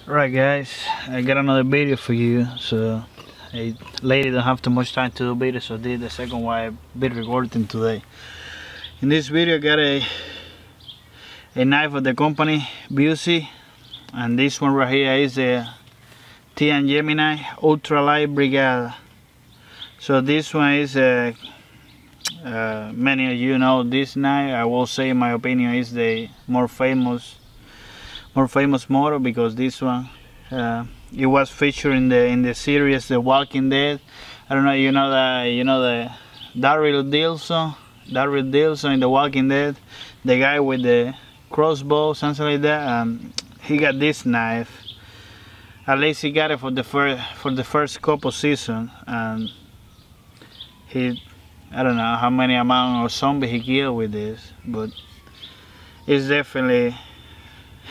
Right guys, I got another video for you. So I lately don't have too much time to do videos, so this is the second one I've been recording today. In this video I got a knife of the company Busse, and this one right here is the Team Gemini ultralight brigade. So this one is many of you know this knife. I will say in my opinion is the more famous model, because this one it was featured in the series The Walking Dead. I don't know, you know the Daryl Dillson in The Walking Dead, the guy with the crossbow, something like that. He got this knife. At least he got it for the first couple seasons, and I don't know how many amount of zombies he killed with this, but it's definitely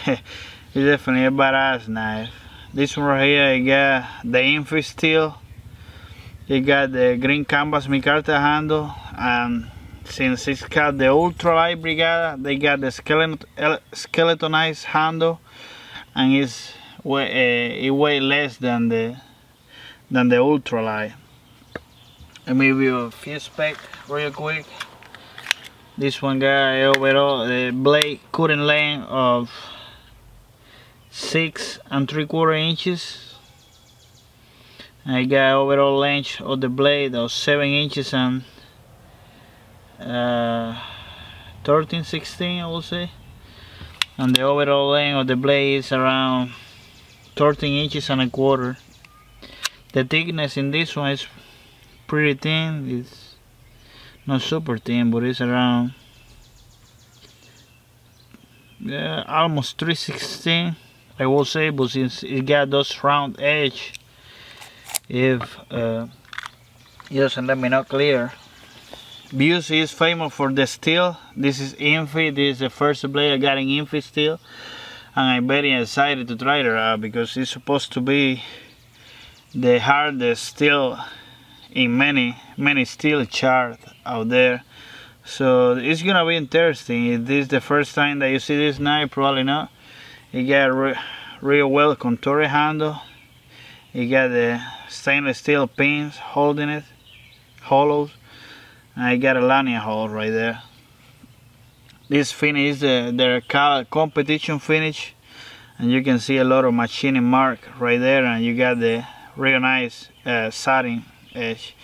it's definitely a badass knife. This one right here, you got the infi steel, you got the green canvas micarta handle, and since it's called the ultralight brigade, they got the skeletonized handle, and it weighs less than the ultralight. Let me give you a few specs real quick. This one got overall the blade cutting length of 6 3/4 inches. I got overall length of the blade of 7 inches and 13/16, I will say. And the overall length of the blade is around 13 inches and 1/4. The thickness in this one is pretty thin. It's not super thin, but it's around almost 3/16, I will say. But since it got those round edge, if it doesn't let me know clear. Busse is famous for the steel. This is infi. This is the first blade I got in infi steel, and I'm very excited to try it out because it's supposed to be the hardest steel in many steel charts out there. So it's gonna be interesting. If this is the first time that you see this knife, probably not. You got real well contoured handle. You got the stainless steel pins holding it, hollows, and I got a lanyard hole right there. This finish is their competition finish, and you can see a lot of machining mark right there, and you got the real nice satin edge.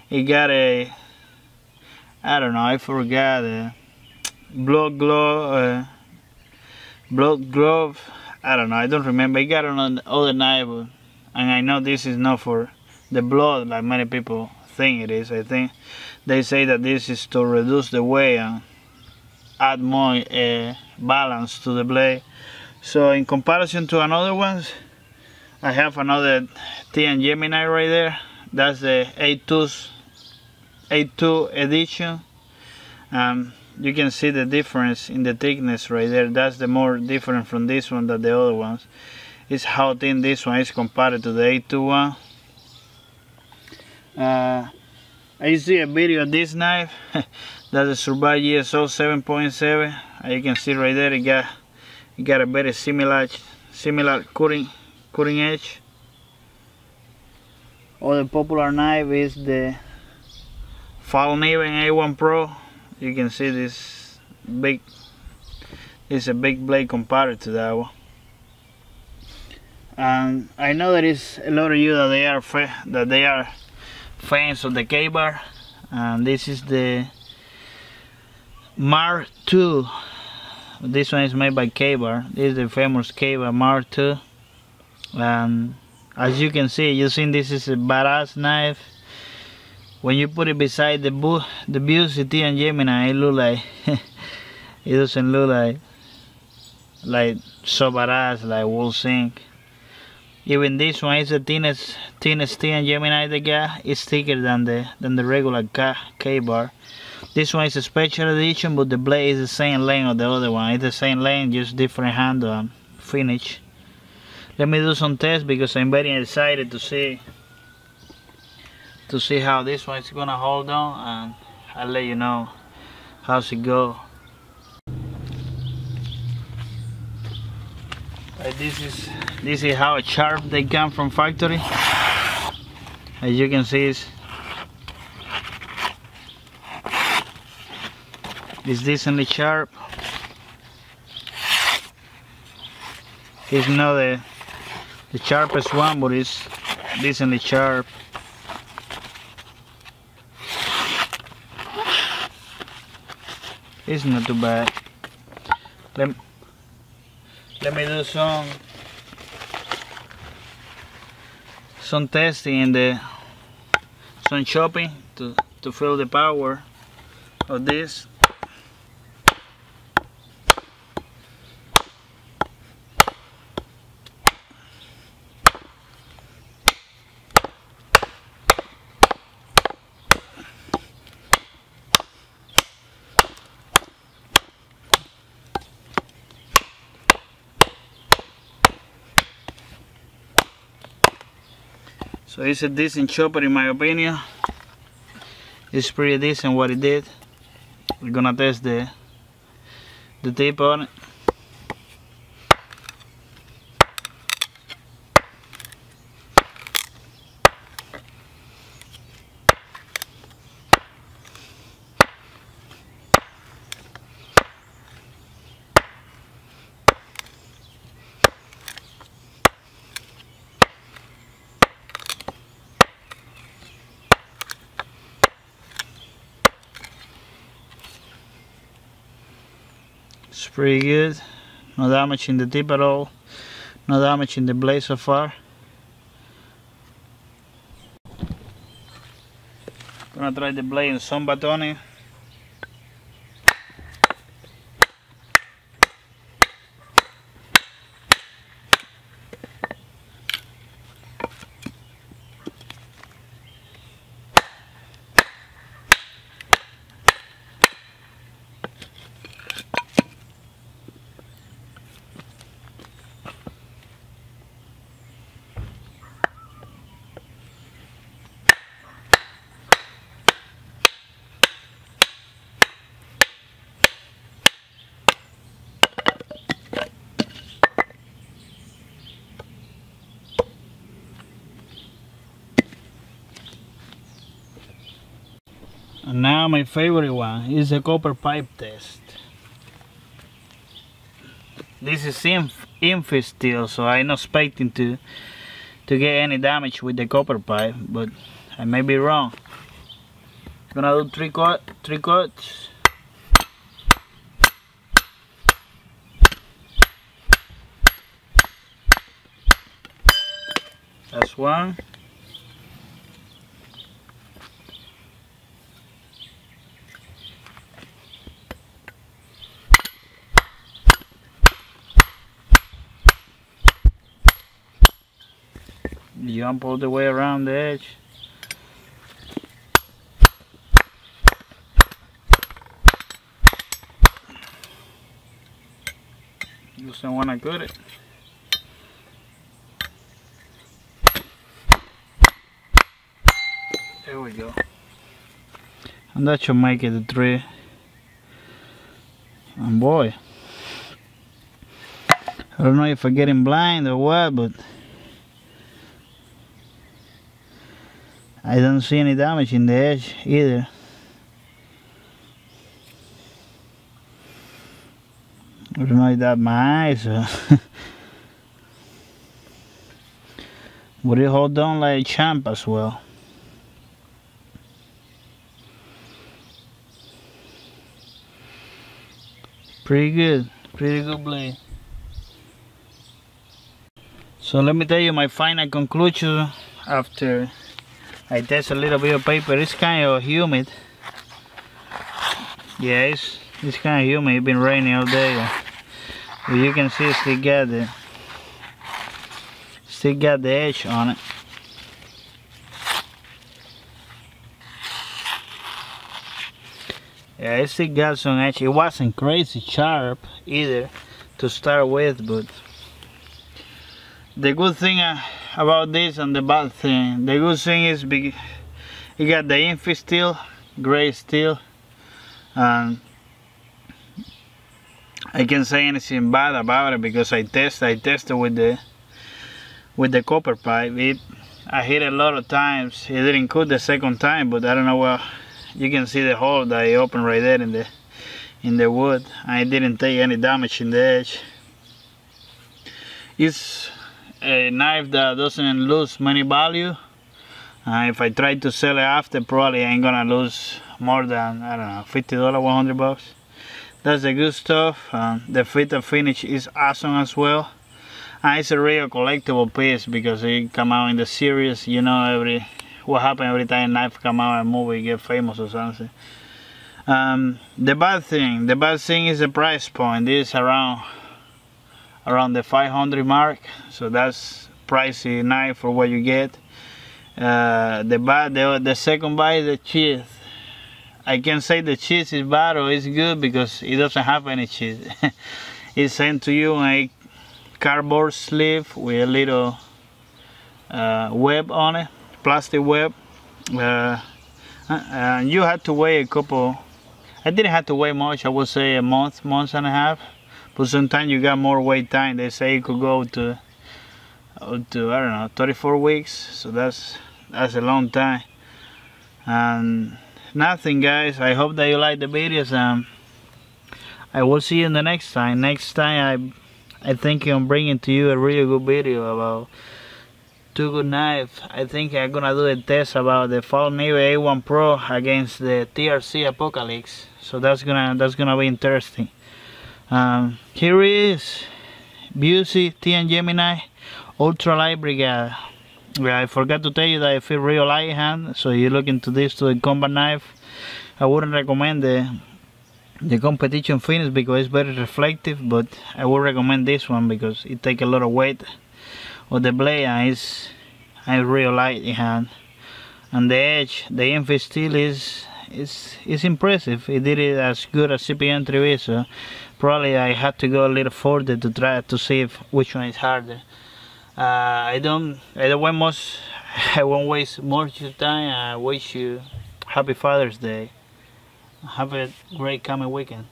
It got a, I don't know, I forgot, blood glove, I don't know, I don't remember. I got it on the other knife, and I know this is not for the blood like many people think it is. I think they say that this is to reduce the weight and add more balance to the blade. So in comparison to another ones, I have another Team Gemini right there. That's the A2 edition. You can see the difference in the thickness right there. That's the more different from this one than the other ones. It's how thin this one is compared to the A2 one. I see a video of this knife. That's a Survive GSO 7.7. You can see right there, it got a very similar cutting edge. Other popular knife is the Fall Niven A1 Pro. You can see this is a big blade compared to that one. And I know there is a lot of you that they are fans of the K-bar, and this is the Mark II. This one is made by K-bar. This is the famous K-bar Mark II, and as you can see, this is a badass knife. When you put it beside the Busse Team Gemini, it look like it doesn't look like so badass like wool zinc. Even this one is the thinnest Team Gemini they got. It's thicker than the regular K-bar. This one is a special edition, but the blade is the same length of the other one. It's the same length, just different handle and finish. Let me do some tests because I'm very excited to see how this one is gonna hold on, and I'll let you know how's it go. I this is how sharp they come from factory. As you can see, it's decently sharp. It's not the sharpest one, but it's decently sharp. It's not too bad. Let me do some testing and some chopping to feel the power of this. So it's a decent chopper in my opinion. It's pretty decent what it did. We're gonna test the tip on it. It's pretty good. No damage in the tip at all. No damage in the blade so far. Gonna try the blade in some batoning. And now my favorite one is the copper pipe test. This is infi steel, so I'm not expecting to get any damage with the copper pipe, but I may be wrong. Gonna do three cuts. That's one. Jump all the way around the edge. Just don't want to cut it. There we go. And that should make it a 3. And boy, I don't know if I'm getting blind or what, but I don't see any damage in the edge either. I don't know if that's my eyes or but it hold on like a champ as well. Pretty good blade. So let me tell you my final conclusion after I test a little bit of paper. It's kind of humid. Yeah, it's kind of humid. It's been raining all day. But you can see it still got the edge on it. Yeah, it still got some edge. It wasn't crazy sharp either to start with, but the good thing about this and the bad thing, the good thing is you got the infi steel, gray steel, and I can't say anything bad about it because I tested with the copper pipe. I hit it a lot of times. It didn't cut the second time, but I don't know, well, you can see the hole that I opened right there in the wood. I didn't take any damage in the edge. It's a knife that doesn't lose many value. If I try to sell it after, probably I ain't gonna lose more than, I don't know, $50, 100 bucks. That's the good stuff. The fit and finish is awesome as well. And it's a real collectible piece because it come out in the series. You know what happens every time a knife come out in a movie, get famous or something. The bad thing is the price point. This is around the 500 mark, so that's pricey knife for what you get. The second bad is the cheese. I can say the cheese is bad or it's good because it doesn't have any cheese. It's sent to you in a cardboard sleeve with a little web on it, plastic web. And you had to wait a couple. I didn't have to wait much. I would say a month and a half. But sometimes you got more wait time. They say it could go to I don't know, 34 weeks. So that's a long time. And nothing, guys. I hope that you like the videos. I will see you in the next time. Next time I think I'm bringing to you a really good video about two good knives. I think I'm gonna do a test about the Fallen Navy A1 Pro against the TRC Apocalypse. So that's gonna be interesting. Here is Busse Team Gemini ultralight brigade. I forgot to tell you that I feel real light hand, so you look into this to a combat knife. I wouldn't recommend the competition finish because it's very reflective, but I would recommend this one because it takes a lot of weight of the blade and it's real light in hand. And the edge, the infill steel is impressive. It did it as good as CPM 3V, so probably I had to go a little further to try to see which one is harder. I won't waste more of your time. I wish you happy Father's Day. Have a great coming weekend.